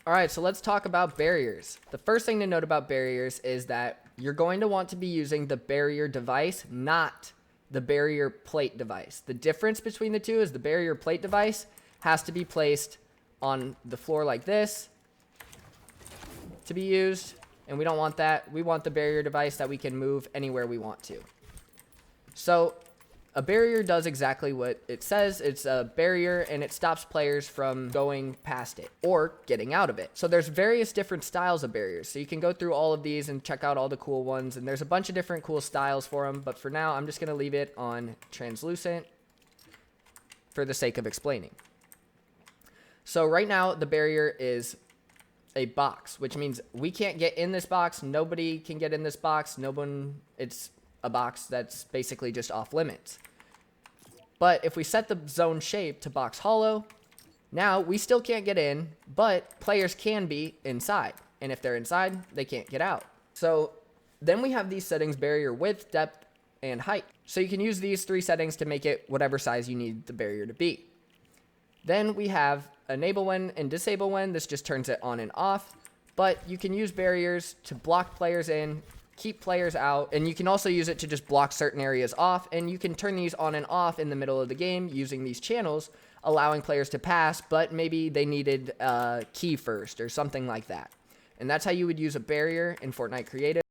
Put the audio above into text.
All right, so let's talk about barriers. The first thing to note about barriers is that you're going to want to be using the barrier device, not the barrier plate device. The difference between the two is the barrier plate device has to be placed on the floor like this to be used, and we don't want that. We want the barrier device that we can move anywhere we want to. So a barrier does exactly what it says. It's a barrier, and it stops players from going past it or getting out of it. So there's various different styles of barriers. So you can go through all of these and check out all the cool ones, and there's a bunch of different cool styles for them. But for now, I'm just going to leave it on translucent for the sake of explaining. So right now, the barrier is a box, which means we can't get in this box. Nobody can get in this box. No one, it's a box that's basically just off limits. But if we set the zone shape to box hollow, now we still can't get in, but players can be inside. And if they're inside, they can't get out. So then we have these settings: barrier width, depth, and height. So you can use these three settings to make it whatever size you need the barrier to be. Then we have enable when and disable when. This just turns it on and off. But you can use barriers to block players in, keep players out, and you can also use it to just block certain areas off, and you can turn these on and off in the middle of the game using these channels, allowing players to pass, but maybe they needed a key first or something like that. And that's how you would use a barrier in Fortnite Creative.